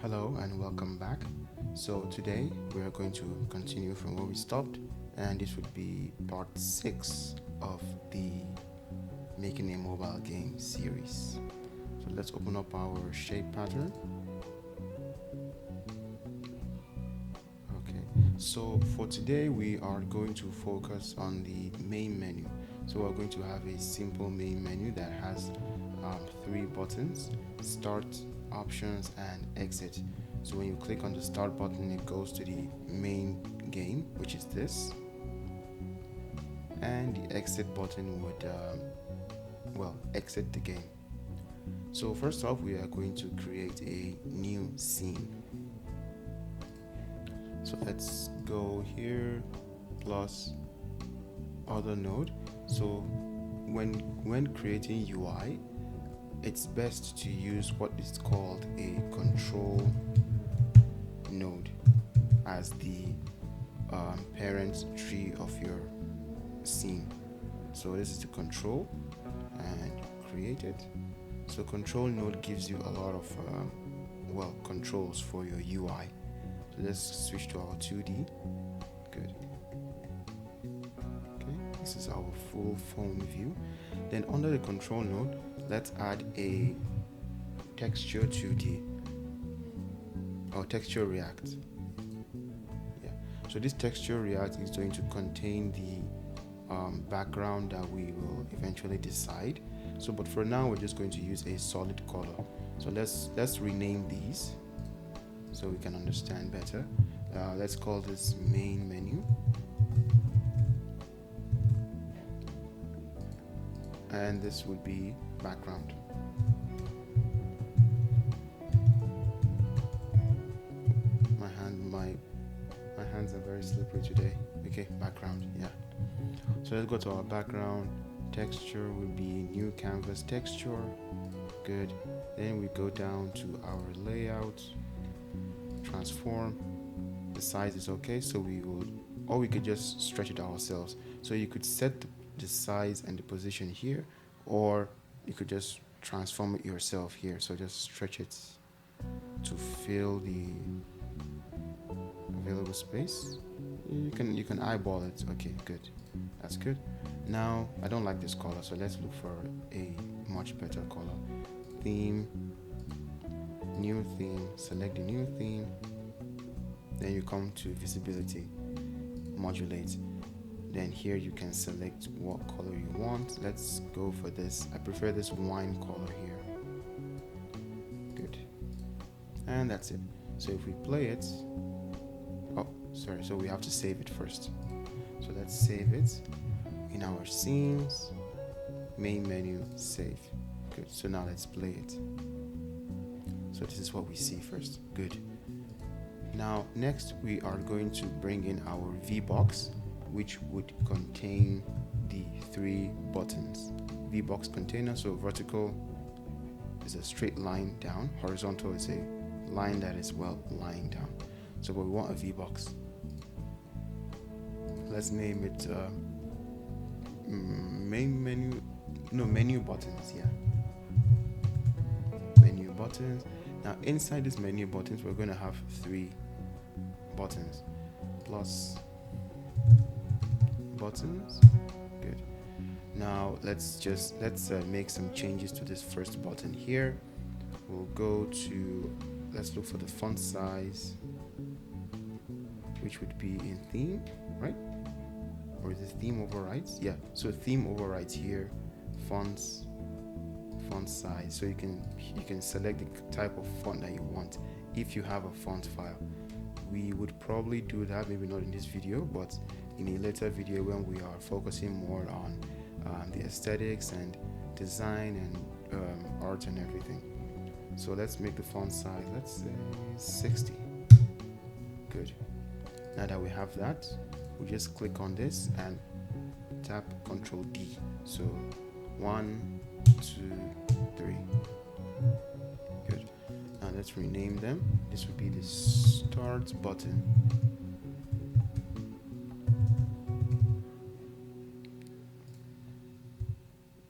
Hello and welcome back. So today we are going to continue from where we stopped, and this would be part 6 of the Making a Mobile Game series. So let's open up our shape pattern. Okay, so for today we are going to focus on the main menu. So we're going to have a simple main menu that has 3 buttons: start, options, and exit. So when you click on the start button, it goes to the main game, which is this, and the exit button would exit the game. So first off, we are going to create a new scene. So let's go here, plus other node. So when creating UI, it's best to use what is called a control node as the parent tree of your scene. So this is the control, and create it. So control node gives you a lot of controls for your UI. So let's switch to our 2D. Good. Okay, this is our full phone view. Then under the control node, let's add a texture 2D or texture react. Yeah. So this texture react is going to contain the background that we will eventually decide. So, but for now, we're just going to use a solid color. So let's rename these so we can understand better. Let's call this main menu, and this would be background. My hands are very slippery today. Okay, background. Yeah. So let's go to our background. Texture will be new canvas texture. Good. Then we go down to our layout, transform. The size is okay, so we could just stretch it ourselves. So you could set the size and the position here, or you could just transform it yourself here. So just stretch it to fill the available space. You can eyeball it. Okay, good. That's good. Now I don't like this color, so let's look for a much better color. Theme, new theme, select the new theme. Then you come to visibility, modulate. Then here you can select what color you want. Let's go for this. I prefer this wine color here. Good. And that's it. So if we play it, so we have to save it first. So let's save it in our scenes, main menu, save. Good. So now let's play it. So this is what we see first. Good. Now next we are going to bring in our VBox, which would contain the 3 buttons. VBox container, so vertical is a straight line down, horizontal is a line that is lying down. So but we want a VBox. Let's name it menu buttons. Yeah, menu buttons. Now inside this menu buttons, we're going to have 3 buttons plus buttons. Good. Now let's make some changes to this first button here. Let's look for the font size, which would be in theme, right? Or is it theme overrides? Yeah, so theme overrides here, font size. So you can select the type of font that you want if you have a font file. We would probably do that, maybe not in this video, but in a later video when we are focusing more on the aesthetics and design and art and everything. So let's make the font size, let's say 60. Good. Now that we have that, we just click on this and tap Ctrl D. So 1, 2, 3. Good. Now let's rename them. This would be the start button.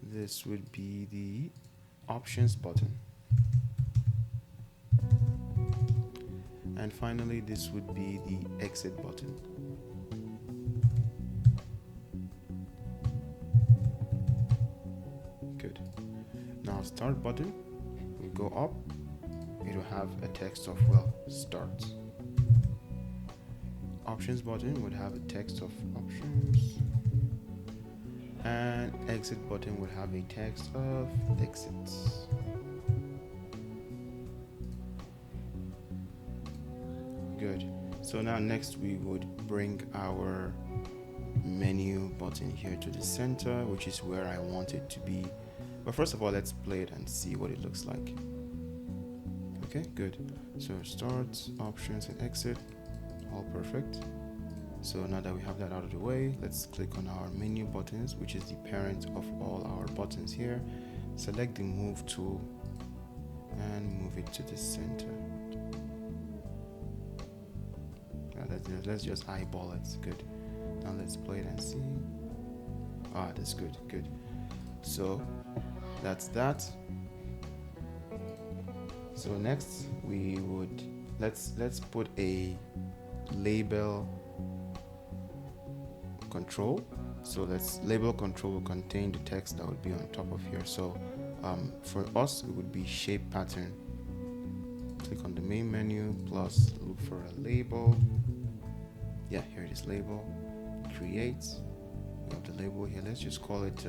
This would be the options button. And finally, this would be the exit button. Good. Now start button will go up. It will have a text of, well, start. Options button would have a text of options. And exit button would have a text of exits. Good. So now next we would bring our menu button here to the center, which is where I want it to be. But first of all, let's play it and see what it looks like. Okay, good. So start, options, and exit, all perfect. So now that we have that out of the way, let's click on our menu buttons, which is the parent of all our buttons here. Select the move tool and move it to the center. Let's just eyeball it. Good. Now let's play it and see. That's good. Good. So that's that. So next we would let's put a label control. So let's label control will contain the text that would be on top of here. So for us it would be shape pattern. Click on the main menu plus look for a label. Yeah, here it is, label. Create. We have the label here. Let's just call it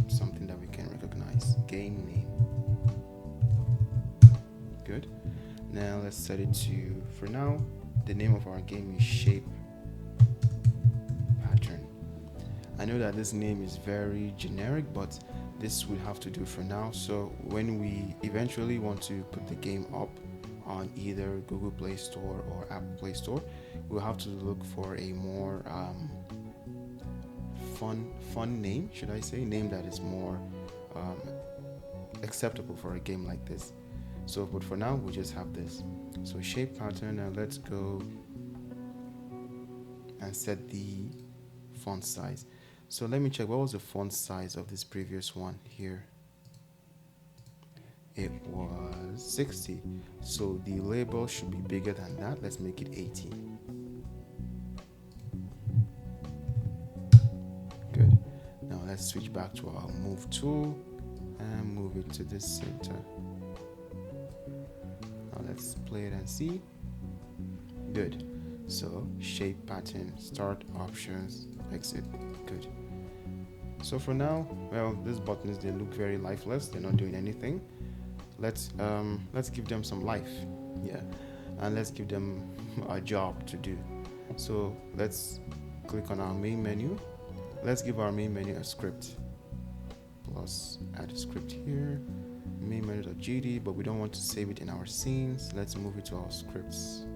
something that we can recognize. Game name. Good. Now let's set it to, for now, the name of our game is shape pattern. I know that this name is very generic, but this will have to do for now. So when we eventually want to put the game up on either Google Play Store or Apple Play Store, we'll have to look for a more fun name, should I say, name that is more acceptable for a game like this. So, but for now, we just have this. So shape pattern, and let's go and set the font size. So let me check, what was the font size of this previous one here? It was 60. So the label should be bigger than that. Let's make it 80. Good. Now let's switch back to our move tool and move it to the center. Now let's play it and see. Good. So shape pattern, start, options, exit. Good. So for now, well, these buttons, they look very lifeless. They're not doing anything. Let's give them some life. Yeah. And let's give them a job to do. So let's click on our main menu. Let's give our main menu a script. Plus add a script here. Main menu.gd, but we don't want to save it in our scenes. Let's move it to our scripts.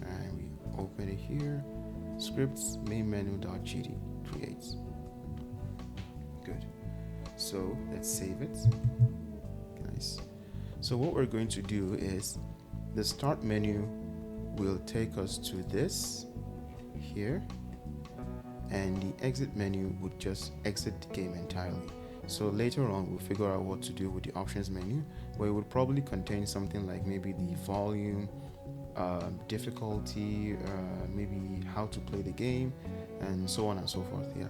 And we open it here. Scripts, main menu.gd, creates. Good. So let's save it. Nice. So what we're going to do is the start menu will take us to this here, and the exit menu would just exit the game entirely. So later on we'll figure out what to do with the options menu, where it would probably contain something like maybe the volume, difficulty, maybe how to play the game, and so on and so forth. Yeah.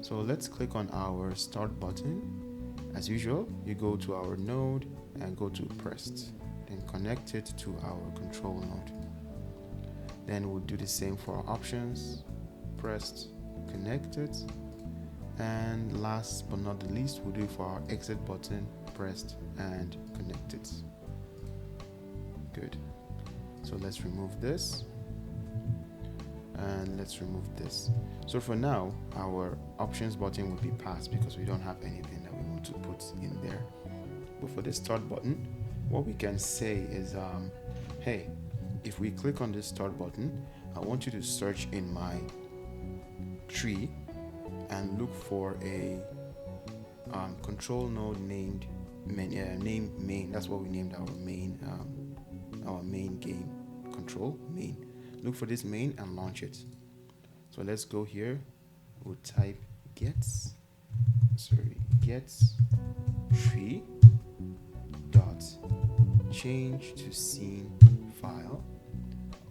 So let's click on our start button. As usual, you go to our node and go to pressed, then connect it to our control node. Then we'll do the same for our options, pressed, connect it, and last but not the least, we'll do it for our exit button, pressed and connect it. Good. So let's remove this and let's remove this. So for now, our options button will be passed because we don't have anything that we want to put in there. But for the start button, what we can say is, hey, if we click on this start button, I want you to search in my tree and look for a control node named main. That's what we named our main game control main. Look for this main and launch it. So let's go here. We'll type get tree change to scene file.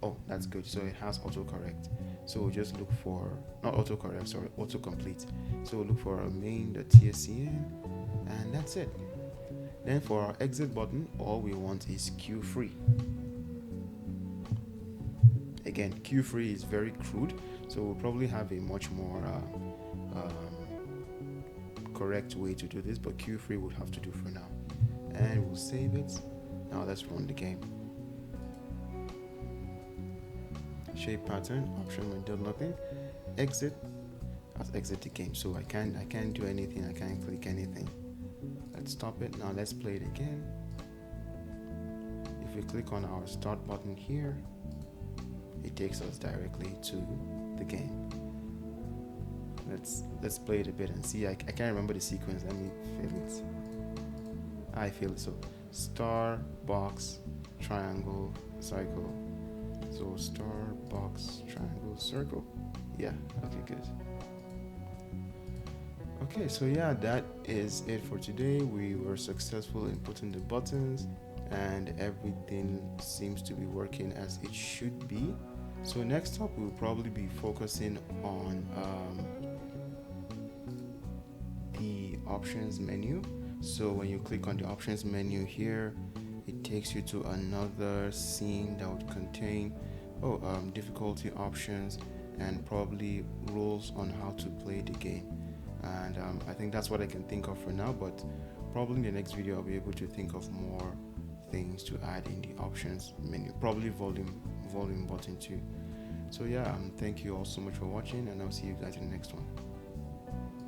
Oh, that's good. So it has autocorrect. So we'll just look for, not autocorrect, sorry, autocomplete. So we'll look for our main.tscn, and that's it. Then for our exit button, all we want is queue free. Again, queue free is very crude, so we'll probably have a much more correct way to do this, but queue free would have to do for now. And we'll save it. Now let's run the game. Shape pattern, option when done nothing. Exit, let's exit the game. So I can't do anything, I can't click anything. Let's stop it. Now let's play it again. If we click on our start button here, it takes us directly to the game. Let's play it a bit and see. I can't remember the sequence. Let me feel it. I feel it. So star, box, triangle, circle. So star, box, triangle, circle. Yeah, okay, good. Okay, so yeah, that is it for today. We were successful in putting the buttons and everything seems to be working as it should be. So next up, we'll probably be focusing on the options menu. So when you click on the options menu here, it takes you to another scene that would contain difficulty options and probably rules on how to play the game. And I think that's what I can think of for now, but probably in the next video I'll be able to think of more things to add in the options menu, probably volume button too. So yeah, thank you all so much for watching, and I'll see you guys in the next one.